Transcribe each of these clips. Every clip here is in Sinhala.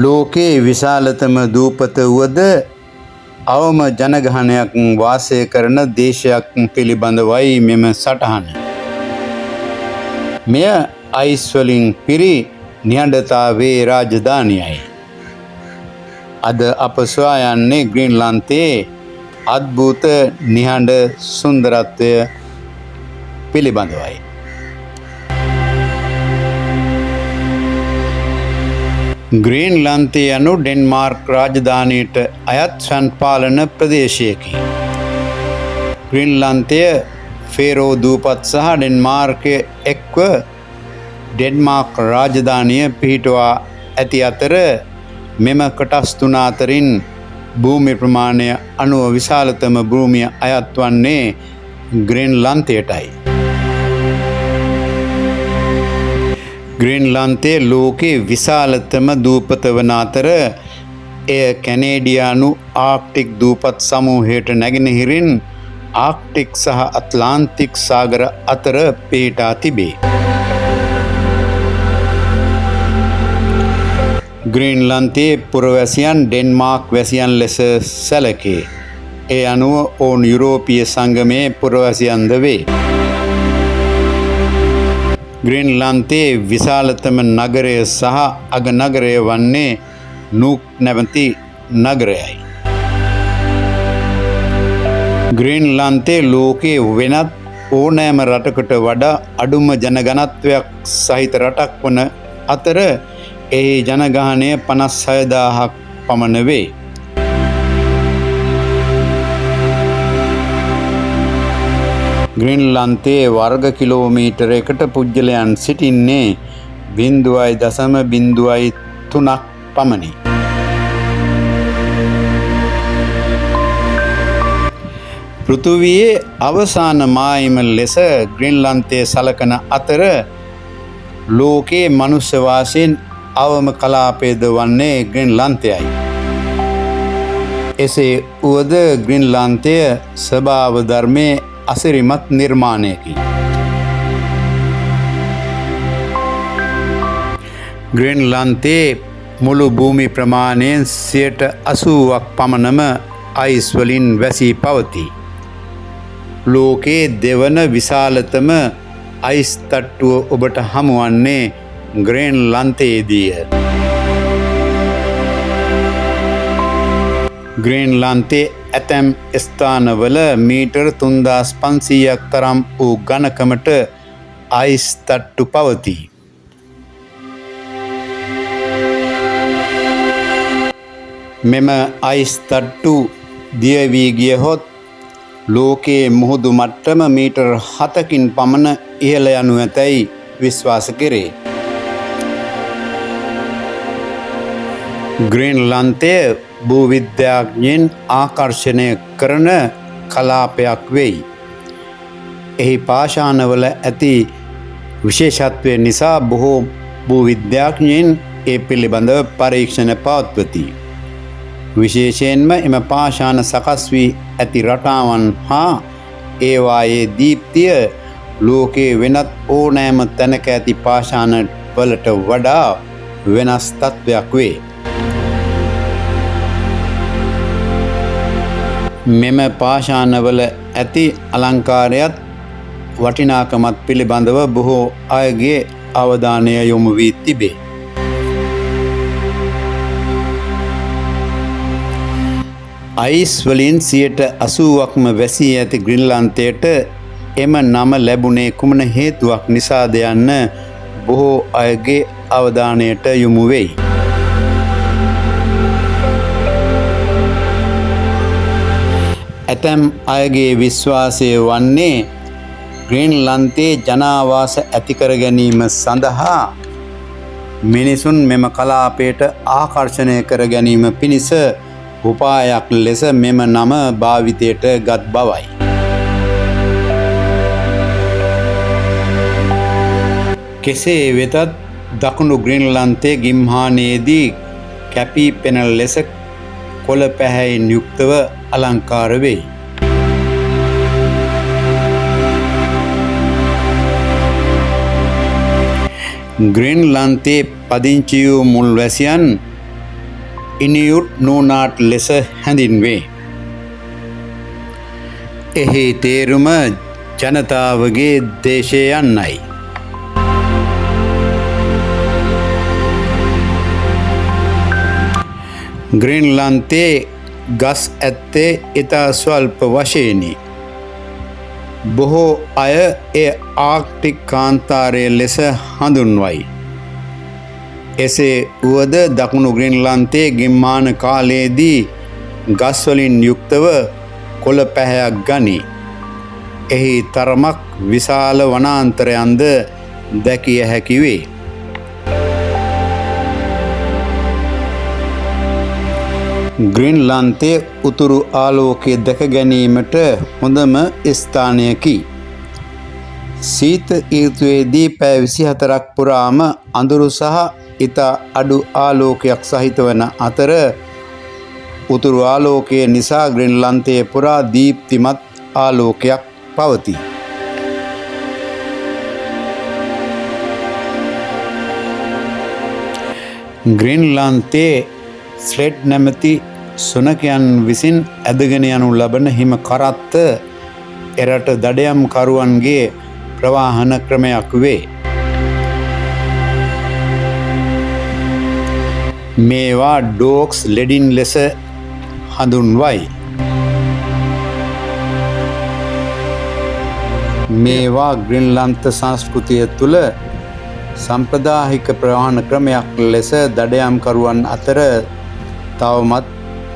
ලෝකයේ විශාලතම දූපත වුවද අවම ජනගහනයක් වාසය කරන දේශයක් පිළිබඳවයි මෙම සටහන. මෙය අයිස් වලින් පිරි නිහඬතාවේ රාජධානියයි. අද අප සොයා යන්නේ ග්‍රීන්ලන්තයේ අද්භූත නිහඬ සුන්දරත්වය පිළිබඳවයි. ග්‍රීන්ලන්තය යනු ඩෙන්මාර්ක් රාජධානියට අයත් සංපාලන ප්‍රදේශයකි. ග්‍රීන්ලන්තය ෆේරෝ දූපත් සහ ඩෙන්මාර්කය එක්ව ඩෙන්මාර්ක් රාජධානිය පිහිටුවා ඇති අතර මෙම කොටස් තුන අතරින් භූමි ප්‍රමාණය අනුව විශාලතම භූමිය අයත් වන්නේ ග්‍රීන්ලන්තයටයි. ග්‍රීන්ලන්තයේ ලෝකයේ විශාලතම දූපත වන අතර එය කැනේඩියානු ආක්ටික් දූපත් සමූහයට නැගෙනහිරින් ආක්ටික් සහ අට්ලාන්ටික් සාගර අතර පිහිටා තිබේ. ග්‍රීන්ලන්තයේ පුරවැසියන් ඩෙන්මාර්ක් වැසියන් ලෙස සැලකේ. ඒ අනුව ඔවුන් යුරෝපීය සංගමයේ පුරවැසියන්ද වේ. ග්‍රීන්ලන්තයේ විශාලතම නගරය සහ අගනගරය වන්නේ නූක් නැමැති නගරයයි. ග්‍රීන්ලන්තයේ ලෝකයේ වෙනත් ඕනෑම රටකට වඩා අඩුම ජනඝනත්වයක් සහිත රටක් වන අතර එහි ජනගහනය 56,000ක් පමණ වේ. ග්‍රීන්ලන්තයේ වර්ග කිලෝමීටරයකට පුද්ගලයන් සිටින්නේ 0.03ක් පමණි. පෘථිවියේ අවසාන මායිම ලෙස ග්‍රීන්ලන්තය සලකන අතර ලෝකයේ මනුෂ්‍ය වාසයෙන් අවම කලාපයද වන්නේ ග්‍රීන්ලන්තයයි. එසේ වුවද ග්‍රීන්ලන්තය ස්වභාව ධර්මයේ අසිරිමත් නිර්මාණයකි. ග්‍රීන්ලන්තයේ මුළු භූමි ප්‍රමාණයෙන් 80%ක් පමණම අයිස් වලින් වැසී පවතී. ලෝකයේ දෙවන විශාලතම අයිස් තට්ටුව ඔබට හමුවන්නේ ග්‍රීන්ලන්තයේදීය. ග්‍රීන්ලන්තයේ ඇතැම් ස්ථානවල මීටර් 3500ක් තරම් වූ ඝනකමට අයිස් තට්ටු පවතී. මෙම අයිස් තට්ටු දිය වී ගියහොත් ලෝකයේ මුහුදු මට්ටම මීටර් 7කින් පමණ ඉහළ යනු ඇතැයි විශ්වාස කෙරේ. ග්‍රීන්ලන්තය භූවිද්‍යාඥයන් ආකර්ෂණය කරන කලාපයක් වෙයි. එහි පාෂාණවල ඇති විශේෂත්වය නිසා බොහෝ භූවිද්‍යාඥයන් ඒ පිළිබඳව පරීක්ෂණ පවත්වති. විශේෂයෙන්ම එම පාෂාණ සකස් වී ඇති රටාවන් හා ඒවායේ දීප්තිය ලෝකයේ වෙනත් ඕනෑම තැනක ඇති පාෂාණ වලට වඩා වෙනස් තත්වයක් වේ. මෙම පාෂාණවල ඇති අලංකාරයත් වටිනාකමත් පිළිබඳව බොහෝ අයගේ අවධානය යොමු වී තිබේ. අයිස් වලින් 80%ක්ම වැසී ඇති ග්‍රීන්ලන්තයට එම නම ලැබුණේ කුමන හේතුවක් නිසාද යන්න බොහෝ අයගේ අවධානයට යොමු වෙයි. ඇතැම් අයගේ විශ්වාසය වන්නේ ග්‍රීන්ලන්තයේ ජනාවාස ඇති කර ගැනීම සඳහා මිනිසුන් මෙම කලාපයට ආකර්ෂණය කර ගැනීම පිණිස උපායක් ලෙස මෙම නම භාවිතයට ගත් බවයි. කෙසේ වෙතත් දකුණු ග්‍රීන්ලන්තයේ ගිම්හානයේදී කැපී පෙනෙන ලෙස කොළ පැහැයෙන් යුක්තව අලංකාර වෙයි. ග්‍රීන්ලන්තයේ පදිංචි වූ මුල්වැසියන් ඉනියුට් නූනාට් ලෙස හැඳින්වේ. එහි තේරුම ජනතාවගේ දේශය යන්නයි. ග්‍රීන්ලන්තයේ ගස් ඇත්තේ ඉතා ස්වල්ප වශයෙනි. බොහෝ අය එය ආක්ටික් කාන්තාරය ලෙස හඳුන්වයි. එසේ වුවද දකුණු ග්‍රීන්ලන්තයේ ගිම්මාන කාලයේදී ගස්වලින් යුක්තව කොළ පැහැයක් ගනී. එහි තරමක් විශාල වනාන්තරයන්ද දැකිය හැකි වේ. ග්‍රීන්ලන්තයේ උතුරු ආලෝකය දැක ගැනීමට හොඳම ස්ථානයකි. ශීත ඍතුවේදී පැය 24ක් පුරාම අඳුරු සහ ඉතා අඩු ආලෝකයක් සහිත වන අතර උතුරු ආලෝකය නිසා ග්‍රීන්ලන්තයේ පුරා දීප්තිමත් ආලෝකයක් පවතී. ග්‍රීන්ලන්තයේ ස්ලෙඩ් නැමැති සුනකයන් විසින් ඇදගෙන යනු ලබන හිම කරත්ත එරට දඩයම්කරුවන්ගේ ප්‍රවාහන ක්‍රමයක් වේ. මේවා ඩෝක්ස් ලෙඩින් ලෙස හඳුන්වයි. මේවා ග්‍රීන්ලන්ත සංස්කෘතිය තුළ සම්ප්‍රදායික ප්‍රවාහන ක්‍රමයක් ලෙස දඩයම්කරුවන් අතර තවමත්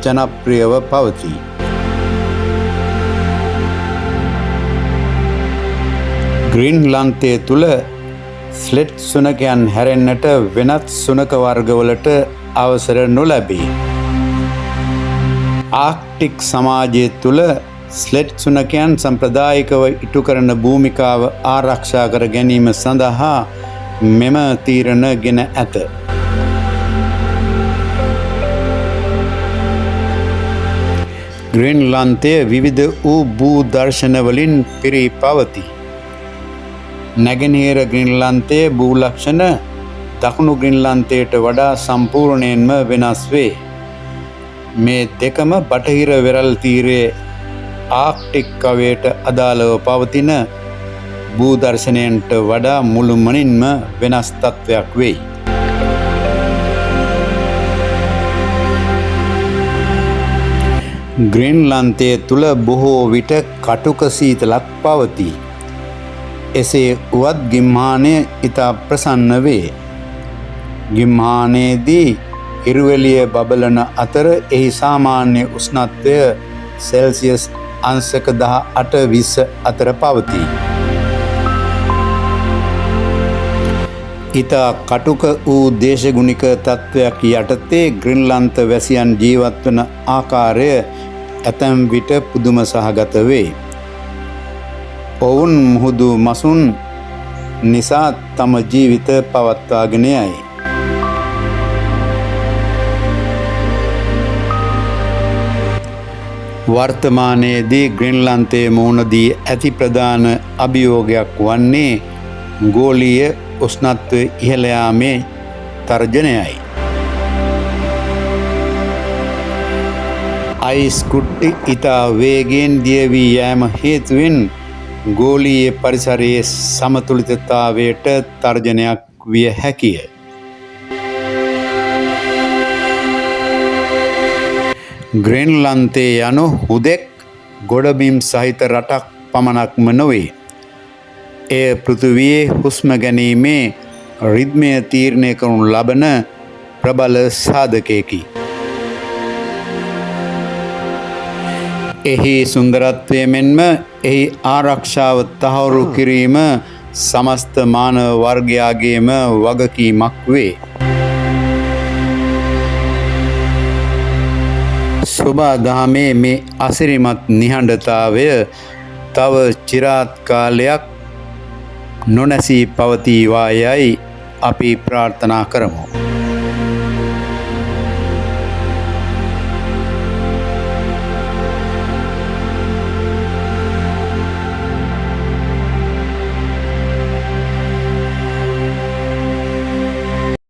ජනප්‍රියව පවතී. ග්‍රීන්ලන්තය තුළ ස්ලෙඩ් සුනකයන් හැරෙන්නට වෙනත් සුනක වර්ගවලට අවසර නොලැබේ. ආක්ටික් සමාජය තුළ ස්ලෙඩ් සුනකයන් සම්ප්‍රදායිකව ඉටු කරන භූමිකාව ආරක්ෂා කර ගැනීම සඳහා මෙම තීරණ ගෙන ඇත. ග්‍රීන්ලන්තය විවිධ වූ භූ දර්ශනවලින් පිරී පවතී. නැගෙනහිර ග්‍රීන්ලන්තයේ භූලක්ෂණ දකුණු ග්‍රීන්ලන්තයට වඩා සම්පූර්ණයෙන්ම වෙනස් වේ. මේ දෙකම බටහිර වෙරළ තීරයේ ආක්ටික් කවයට අදාළව පවතින භූදර්ශනයන්ට වඩා මුළුමනින්ම වෙනස් තත්ත්වයක් වෙයි. ග්‍රීන්ලන්තය තුළ බොහෝ විට කටුක සීතලක් පවතී. එසේ වුවත් ගිම්හානය ඉතා ප්‍රසන්න වේ. ගිම්හානයේදී හිරුවෙලිය බබලන අතර එහි සාමාන්‍ය උෂ්ණත්වය සෙල්සියස් අංශක 18-20 අතර පවතී. ඉතා කටුක වූ දේශගුණික තත්ත්වයක් යටතේ ග්‍රීන්ලන්ත වැසියන් ජීවත් වන ආකාරය ඇතැම් විට පුදුම සහගත වේ. ඔවුන් මුහුදු මසුන් නිසා තම ජීවිත පවත්වාගෙන යයි. වර්තමානයේදී ග්‍රීන්ලන්තයේ මුහුණ දී ඇති ප්‍රධාන අභියෝගයක් වන්නේ ගෝලීය උෂ්ණත්වය ඉහළ යාමේ තර්ජනයයි. අයිස් කුට්ටි ඉතා වේගයෙන් දිය වී යෑම හේතුවෙන් ගෝලීය පරිසරයේ සමතුලිතතාවයට තර්ජනයක් විය හැකිය. ග්‍රීන්ලන්තය යනු හුදෙක් ගොඩබිම් සහිත රටක් පමණක්ම නොවේ. එය පෘථිවියේ හුස්ම ගැනීමේ රිද්මය තීරණය කරනු ලබන ප්‍රබල සාධකයකි. එහි සුන්දරත්වය මෙන්ම එහි ආරක්ෂාව තහවුරු කිරීම සමස්ත මානව වර්ගයාගේම වගකීමක් වේ. සොබාදහමේ මේ අසිරිමත් නිහඬතාවය තව චිරාත් කාලයක් නොනැසී පවතිවා යයි අපි ප්‍රාර්ථනා කරමු.